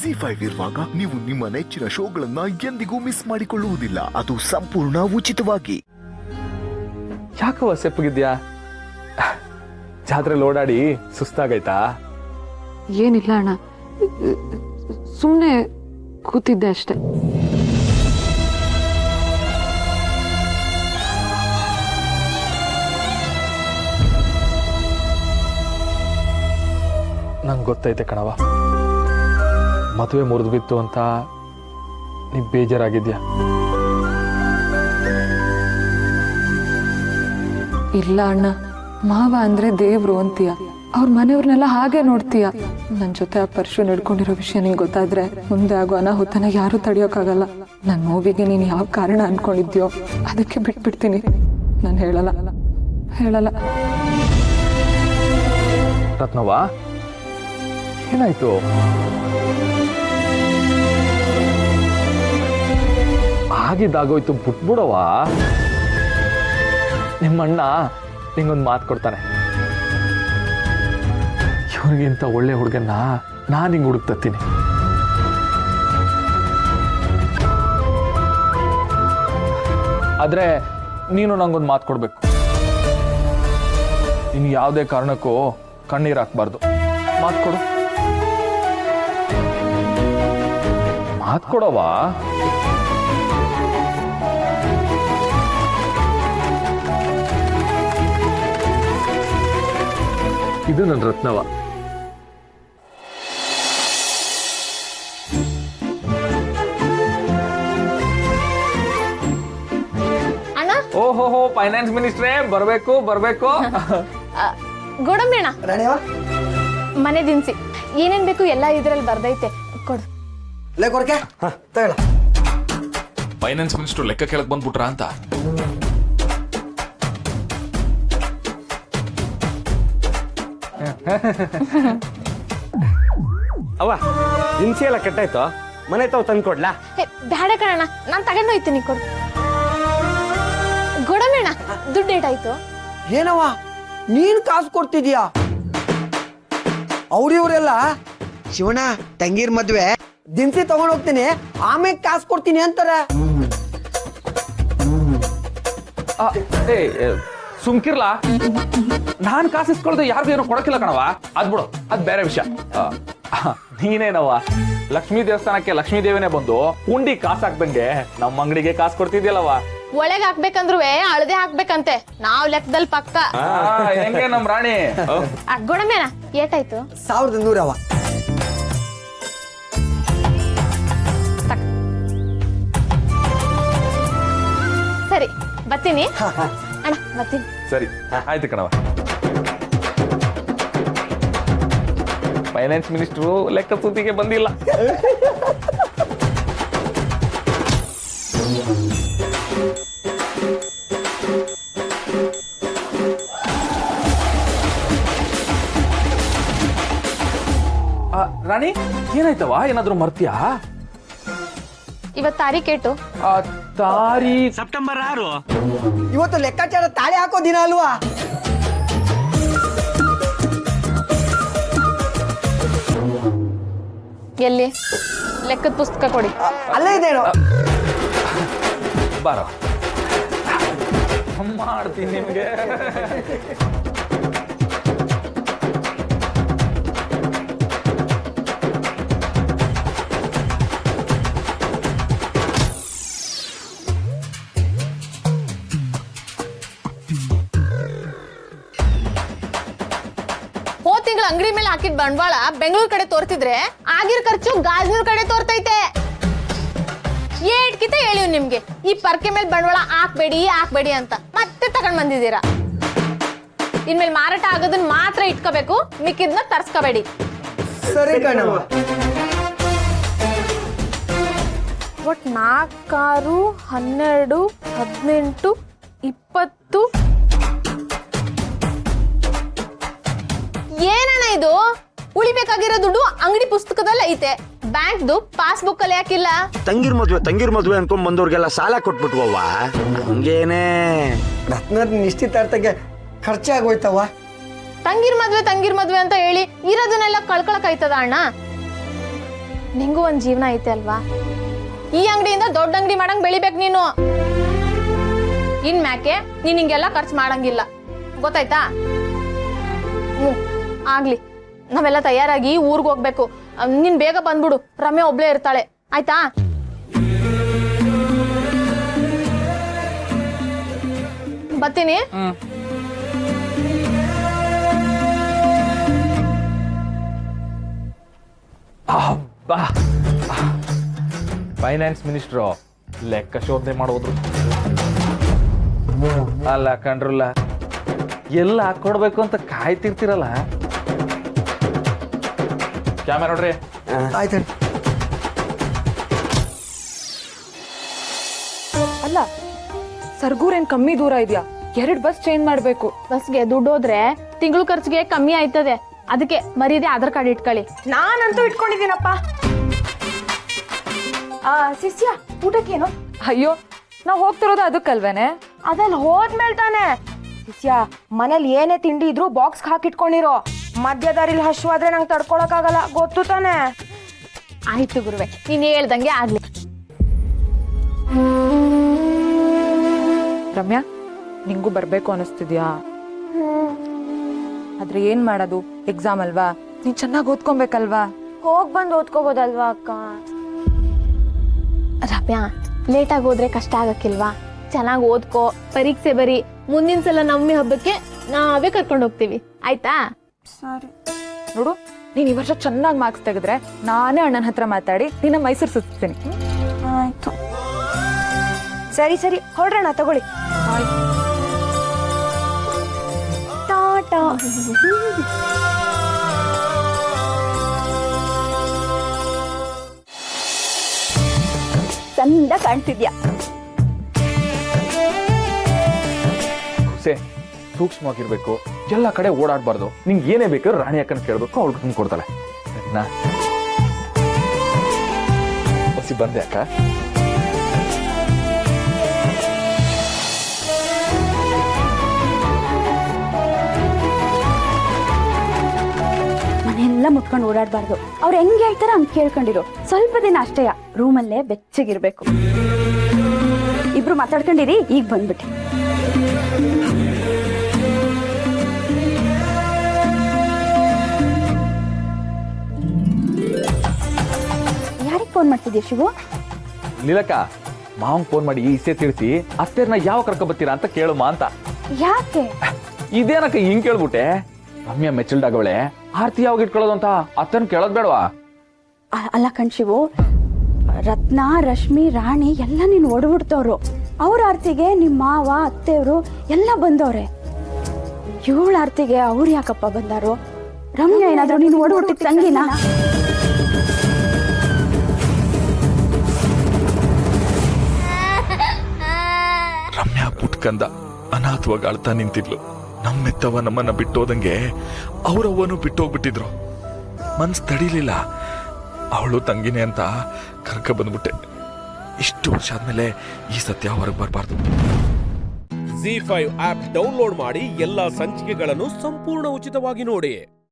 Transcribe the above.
ZEE5 ಇರುವಾಗ ನೀವು ನಿಮ್ಮ ನೆಚ್ಚಿನ ಶೋಗಳನ್ನ ಎಂದಿಗೂ ಮಿಸ್ ಮಾಡಿಕೊಳ್ಳುವುದಿಲ್ಲ. ಅದು ಸಂಪೂರ್ಣ ಉಚಿತವಾಗಿ. ಯಾಕವ ಸೆಪ್ಪಗಿದ್ಯಾ? ಜಾತ್ರೆಲಿ ಓಡಾಡಿ ಸುಸ್ತಾಗೈತಾ? ಏನಿಲ್ಲ ಅಣ್ಣ, ಸುಮ್ಮನೆ ಕೂತಿದ್ದೆ ಅಷ್ಟೆ. ನಂಗೆ ಗೊತ್ತೈತೆ ಕಣವ, ಮದುವೆ ಮುರಿದು ಬಿತ್ತು ಅಂತ ನೀ ಬೇಜಾರಾಗಿದ್ಯಾ? ಇಲ್ಲ ಅಣ್ಣ, ಮಾವ ಅಂದ್ರೆ ದೇವ್ರು ಅಂತೀಯ, ಅವ್ರ ಮನೆಯವ್ರನ್ನೆಲ್ಲ ಹಾಗೆ ನೋಡ್ತೀಯ. ನನ್ನ ಜೊತೆ ಆ ಪರಶು ನಡ್ಕೊಂಡಿರೋ ವಿಷಯ ನಿಂಗೆ ಗೊತ್ತಾದ್ರೆ ಮುಂದೆ ಆಗೋ ಅನಾಹುತನ ಯಾರು ತಡೆಯೋಕ್ಕಾಗಲ್ಲ. ನನ್ನ ನೋವಿಗೆ ನೀನು ಯಾವ ಕಾರಣ ಅನ್ಕೊಂಡಿದ್ಯೋ ಅದಕ್ಕೆ ಬಿಟ್ಬಿಡ್ತೀನಿ. ನಾನು ಹೇಳಲ್ಲ. ರತ್ನವ್ವ, ಏನಾಯ್ತು? ಆಗಿದ್ದಾಗೋಯ್ತು, ಬಿಟ್ಬಿಡವ. ನಿಮ್ಮಣ್ಣ ನಿಂಗೊಂದು ಮಾತು ಕೊಡ್ತಾನೆ. ಇವ್ರಿಗಿಂತ ಒಳ್ಳೆ ಹುಡುಗನ್ನ ನಾನು ಹಿಂಗೆ ಹುಡುಕ್ತೀನಿ. ಆದ್ರೆ ನೀನು ನಂಗೊಂದು ಮಾತು ಕೊಡ್ಬೇಕು. ನೀನು ಯಾವುದೇ ಕಾರಣಕ್ಕೂ ಕಣ್ಣೀರು ಹಾಕ್ಬಾರ್ದು. ಮಾತು ಕೊಡು, ಮಾತು ಕೊಡವ. ಇದು ನನ್ನ ರತ್ನವ. ಓಹೋ, ಫೈನಾನ್ಸ್ ಮಿನಿಸ್ಟ್ರೇ, ಬರ್ಬೇಕು. ಗೋಡಂಬಿಯಣ್ಣ, ಮನೆ ದಿನಸಿ ಏನೇನ್ ಬೇಕು ಎಲ್ಲ ಇದ್ರಲ್ಲಿ ಬರ್ದೈತೆ, ಕೊಡು. ಫೈನಾನ್ಸ್ ಮಿನಿಸ್ಟರ್ ಲೆಕ್ಕ ಕೇಳಕ್ ಬಂದ್ಬಿಟ್ರ ಅಂತ. ಅವ್ವ, ದಿನಸಿ ಎಲ್ಲ ಕೆಟ್ಟಾಯ್ತು, ಮನೆ ತಾವು ತಂದು ಕೊಡ್ಲಾ? ಬ್ಯಾಡ ಕಣಣ್ಣ, ನಾನ್ ತಗೊಂಡು ಹೋಯ್ತೀನಿ, ಕೊಡು. ಗೋಡಂಬಿಯಣ್ಣ, ದುಡ್ಡು ಏಟಾಯ್ತು? ಏನವ ನೀನ್ ಕಾಸು ಕೊಡ್ತಿದ್ಯಾ? ಅವ್ರಿವ್ರೆಲ್ಲ ಶಿವಣ್ಣ ತಂಗಿರ್ ಮದ್ವೆ ದಿನಸಿ ತಗೊಂಡ್ ಹೋಗ್ತೀನಿ, ಆಮೇಲೆ ಕಾಸು ಕೊಡ್ತೀನಿ ಅಂತಾರೆ. ಸುಮ್ಕಿರ್ಲಾ, ನಾನ್ ಕಾಸಿಸ್ಕೊಳ್ದೆ ಯಾರಿಗೂ ಏನೋ ಕೊಡಕ್ಕಿಲ್ಲ ಕಣವ. ಅದ್ ಬಿಡು, ಅದ್ ಬೇರೆ ವಿಷಯ. ನೀನೇನವ ಲಕ್ಷ್ಮೀ ದೇವಸ್ಥಾನಕ್ಕೆ ಲಕ್ಷ್ಮೀ ದೇವಿನೇ ಬಂದು ಉಂಡಿ ಕಾಸು ಹಾಕ್ದಂಗೆ ನಮ್ಮ ಅಂಗಡಿಗೆ ಕಾಸು ಕೊಡ್ತಿದ್ಯಲ್ಲವ. ಒಳಗ್ ಹಾಕ್ಬೇಕಂದ್ರು ಹಳದೆ ಹಾಕ್ಬೇಕಂತೆ, ನಾವ್ ಲೆಕ್ಕದಲ್ಲಿ ಪಕ್ಕ. ಹೆಂಗೆ ನಮ್ ರಾಣಿ? ಗೋಡಂಬಿಯಣ್ಣ, ಏಟಾಯ್ತು? 1100 ಅವ. ಸರಿ, ಬರ್ತೀನಿ ಅಣ್ಣ, ಬರ್ತೀನಿ. ಸರಿ, ಆಯ್ತು ಕಣವ. ಫೈನಾನ್ಸ್ ಮಿನಿಸ್ಟ್ರು ಲೆಕ್ಕ ಸುದ್ದಿಗೆ ಬಂದಿಲ್ಲ. ರಾಣಿ, ಏನಾಯ್ತವ? ಏನಾದ್ರು ಮರ್ತ್ಯಾ? ಇವತ್ ತಾರೀಕೇಟು? ತಾರೀಖ್ ಸೆಪ್ಟೆಂಬರ್ 6. ಇವತ್ತು ಲೆಕ್ಕಾಚಾರ ತಾಳಿ ಹಾಕೋ ದಿನ ಅಲ್ವಾ? ಎಲ್ಲಿ ಲೆಕ್ಕದ ಪುಸ್ತಕ ಕೊಡಿ. ಅಲ್ಲೇ ಇದೇನೋ. ಬಾರ, ಮಾಡ್ತೀನಿ ನಿಮ್ಗೆ. ತಿಂಗಳ ಅಂಗಡಿ ಮೇಲೆ ಹಾಕಿದ ಬಂಡವಾಳ ಬೆಂಗಳೂರು ಕಡೆ ತೋರ್ತಿದ್ರೆ ಆಗಿರ ಖರ್ಚು ಗಾಜನೂರ್ ಕಡೆ ತೋರ್ತೈತೆ. ಏಟ್ಕಿತ ಹೇಳಿವ್ ನಿಮ್ಗೆ, ಈ ಪರ್ಕೆ ಮೇಲೆ ಬಂಡವಾಳ ಹಾಕ್ಬೇಡಿ ಅಂತ ಮತ್ತೆ ತಗೊಂಡ್ ಬಂದಿದ್ದೀರಾ. ಇನ್ಮೇಲೆ ಮಾರಾಟ ಆಗೋದನ್ನ ಮಾತ್ರ ಇಟ್ಕೋಬೇಕು, ಮಿಕ್ಕಿದ್ನ ತರ್ಸ್ಕೋಬೇಡಿ. ಸರಿ ಕಣವ. ಒಟ್ 4, 6, 12, 18, 20. ಏನಣ್ಣ ಇದು? ಉಳಿಬೇಕಾಗಿರೋ ದುಡ್ಡು ಅಂಗಡಿ ಪುಸ್ತಕದಲ್ಲಿ ಐತೆ, ಬ್ಯಾಂಕ್ದು ಪಾಸ್ಬುಕ್ ಅಲ್ಲಿ ಯಾಕಿಲ್ಲ? ತಂಗಿರ್ ಮದ್ವೆ ಅನ್ಕೊಂಡ್ ಬಂದವ್ರಿಗೆಲ್ಲ ಸಾಲ ಕೊಟ್ಬಿಟ್ವವ್ವ. ಹಂಗೇನೆ ರತ್ನದ ನಿಶ್ಚಿತಾರ್ಥಕ್ಕೆ ಖರ್ಚಾಗೋಯ್ತವ. ತಂಗಿರ್ ಮದ್ವೆ ಅಂತ ಹೇಳಿ ಇರೋದನ್ನೆಲ್ಲ ಕಳ್ಕೊಳಕ್ ಆಯ್ತದ ಅಣ್ಣ? ನಿಂಗೂ ಒಂದ್ ಜೀವನ ಐತೆ ಅಲ್ವಾ? ಈ ಅಂಗಡಿಯಿಂದ ದೊಡ್ಡ ಅಂಗಡಿ ಮಾಡಂಗ್ ಬೆಳಿಬೇಕು ನೀನು. ಇನ್ ಮ್ಯಾಕೆ ನೀನ್ ಹಿಂಗೆಲ್ಲ ಖರ್ಚು ಮಾಡಂಗಿಲ್ಲ, ಗೊತ್ತಾಯ್ತಾ? ಆಗ್ಲಿ, ನಾವೆಲ್ಲ ತಯಾರಾಗಿ ಊರ್ಗ್ ಹೋಗ್ಬೇಕು. ನೀನ್ ಬೇಗ ಬಂದ್ಬಿಡು, ರಮ್ಯಾ ಒಬ್ಳೇ ಇರ್ತಾಳೆ, ಆಯ್ತಾ? ಬರ್ತೀನಿ. ಫೈನಾನ್ಸ್ ಮಿನಿಸ್ಟ್ರು ಲೆಕ್ಕ ಶೋಧನೆ ಮಾಡೋದ್ರು. ಅಲ್ಲ ಕಂಡ್ರಲ್ಲ, ಎಲ್ಲ ಹಾಕೊಡ್ಬೇಕು ಅಂತ ಕಾಯ್ತಿರ್ತಿರಲ್ಲ. ಕ್ಯಾಮೆರಾ ನೋಡ್ರಿ. ಆಯ್ತು. ಅಲ್ಲ, ಸರ್ಗೂರೇನ್ ಕಮ್ಮಿ ದೂರ ಇದೆಯಾ? 2 ಬಸ್ ಚೇಂಜ್ ಮಾಡ್ಬೇಕು. ಬಸ್ಗೆ ದುಡ್ಡು ಹೋದ್ರೆ ತಿಂಗಳು ಖರ್ಚಿಗೆ ಕಮ್ಮಿ ಆಯ್ತದೆ. ಅದಕ್ಕೆ ಮರೀದೆ ಆಧಾರ್ ಕಾರ್ಡ್ ಇಟ್ಕೊಳ್ಳಿ. ನಾನಂತೂ ಇಟ್ಕೊಂಡಿದ್ದೀನಪ್ಪ. ಶಿಷ್ಯ, ಊಟಕ್ಕೇನು? ಅಯ್ಯೋ, ನಾವ್ ಹೋಗ್ತಿರೋದು ಅದಕ್ಕಲ್ವೇನೆ? ಅದಲ್ಲಿ ಹೋದ್ಮೇಲೆ ತಾನೆ. ಶಿಷ್ಯ, ಮನೇಲಿ ಏನೇ ತಿಂಡಿ ಇದ್ರು ಬಾಕ್ಸ್ ಹಾಕಿಟ್ಕೊಂಡಿರೋ. ಮಧ್ಯದಾರಿಲಿ ಹಶ್ವಾದ್ರೆ ನಂಗೆ ತಡ್ಕೊಳಕ್ಕಾಗಲ್ಲ, ಗೊತ್ತು ತಾನೆ? ಆಯ್ತು ಗುರುವೆ, ನೀನ್ ಹೇಳ್ದಂಗೆ ಆಗ್ಲಿ. ರಮ್ಯಾ, ನಿಂಗೂ ಬರ್ಬೇಕು ಅನಿಸ್ತಿದ್ಯಾ? ಆದ್ರೆ ಏನ್ ಮಾಡೋದು, ಎಕ್ಸಾಮ್ ಅಲ್ವಾ? ನೀನ್ ಚೆನ್ನಾಗಿ ಓದ್ಕೊಬೇಕಲ್ವಾ? ಹೋಗ್ ಬಂದು ಓದ್ಕೋಬೋದಲ್ವಾ ಅಕ್ಕ? ರಮ್ಯಾ, ಲೇಟಾಗಿ ಹೋದ್ರೆ ಕಷ್ಟ ಆಗಕ್ಕಿಲ್ವಾ? ಚೆನ್ನಾಗಿ ಓದ್ಕೋ, ಪರೀಕ್ಷೆ ಬರಿ. ಮುಂದಿನ ಸಲ ನಮ್ಮಿ ಹಬ್ಬಕ್ಕೆ ನಾವೇ ಕರ್ಕೊಂಡು ಹೋಗ್ತೀವಿ, ಆಯ್ತಾ? ಸರಿ. ನೋಡು, ನೀನ್ ಈ ವರ್ಷ ಚೆನ್ನಾಗಿ ಮಾರ್ಕ್ಸ್ ತೆಗೆದ್ರೆ ನಾನೇ ಅಣ್ಣನ ಹತ್ರ ಮಾತಾಡಿ ನಿನ್ನ ಮೈಸೂರು ಸುತ್ತೀನಿ. ಆಯ್ತು. ಸರಿ ಸರಿ, ಹೊರಡೋಣ, ತಗೊಳ್ಳಿ. ಟಾಟಾ. ಚಂದ ಕಾಣ್ತಿದ್ಯಾ. ಸೂಕ್ಷ್ಮವಾಗಿರ್ಬೇಕು, ಎಲ್ಲ ಕಡೆ ಓಡಾಡ್ಬಾರ್ದು. ನಿಂಗೆ ಏನೇ ಬೇಕಾದ್ರೂ ರಾಣಿ ಅಕ್ಕನ ಕೇಳ್ಬೇಕು, ಅವಳು ತಂದು ಕೊಡ್ತಾಳೆ. ಸರಿನಾ? ಹೊಸಿ ಬಂದೆ ಅಕ್ಕ. ಮನೆಯೆಲ್ಲ ಮುಟ್ಕೊಂಡು ಓಡಾಡಬಾರ್ದು. ಅವ್ರು ಹೆಂಗೆ ಹೇಳ್ತಾರ ಹಂಗೆ ಕೇಳ್ಕೊಂಡಿರು. ಸ್ವಲ್ಪ ದಿನ ಅಷ್ಟೇ ರೂಮಲ್ಲೇ ಬೆಚ್ಚಗಿರ್ಬೇಕು. ಇಬ್ರು ಮಾತಾಡ್ಕೊಂಡಿರಿ, ಈಗ ಬಂದ್ಬಿಟ್ಟೆ. ಯಾರಿಗೆ ಫೋನ್ ಮಾಡ್ತಿದ್ಯಾ ಶಿವು? ಲೀಲಕ್ಕ, ಮಾವಂಗ್ ಫೋನ್ ಮಾಡಿ ಇಸೆ ತಿಳಿಸಿ ಅತ್ತೆರ್ನ ಯಾವ ಕರ್ಕೊ ಬರ್ತೀರಾ ಅಂತ ಕೇಳುಮಾ ಅಂತ. ಯಾಕೆ? ಇದೇನಕ್ಕ ಹಿಂಗ್ ಕೇಳ್ಬಿಟ್ಟೆ? ರಮ್ಯಾ ಮೆಚಲ್ಡ್ ಆಗವಳೆ, ಆರ್ತಿ ಯಾವಾಗ ಇಟ್ಕೊಳ್ಳೋದು ಅಂತ ಅತ್ತನ್ ಕೇಳೋದ್ ಬೇಡವಾ? ಅಲ್ಲ ಕಣ್ ಶಿವು, ರತ್ನ, ರಶ್ಮಿ, ರಾಣಿ ಎಲ್ಲ ನೀನು ಒಡಬಿಡ್ತವ್ರು. ಅವ್ರ ಆರ್ತಿಗೆ ನಿಮ್ಮ ಮಾವ, ಅತ್ತೆಯವರು ಎಲ್ಲ ಬಂದವ್ರೆ. ಇವಳ ಆರ್ತಿಗೆ ಅವ್ರು ಯಾಕಪ್ಪ ಬಂದಾರು? ರಮ್ಯಾ ಏನಾದ್ರು ನೀನು ಒಡಬಿಟ್ಟಿದ್ ತಂಗಿನ? ರಮ್ಯಾ ಪುಟ್ಕಂದ ಅನಾಥವಾಗಿ ಅಳ್ತಾ ನಿಂತಿದ್ಲು. ನಮ್ಮೆತ್ತವ ನಮ್ಮನ್ನ ಬಿಟ್ಟೋದಂಗೆ ಅವರವ್ವನು ಬಿಟ್ಟೋಗ್ಬಿಟ್ಟಿದ್ರು. ಮನ್ಸ್ ತಡಿಲಿಲ್ಲ. ಅವಳು ತಂಗಿನೇ ಅಂತ ಕರ್ಕ ಬಂದ್ಬಿಟ್ಟೆ. ಇಷ್ಟು ವರ್ಷ ಆದ್ಮೇಲೆ ಈ ಸತ್ಯ ಹೊರಗೆ ಬರಬಾರ್ದು. ZEE5 ಆಪ್ ಡೌನ್ಲೋಡ್ ಮಾಡಿ ಎಲ್ಲಾ ಸಂಚಿಕೆಗಳನ್ನು ಸಂಪೂರ್ಣ ಉಚಿತವಾಗಿ ನೋಡಿ.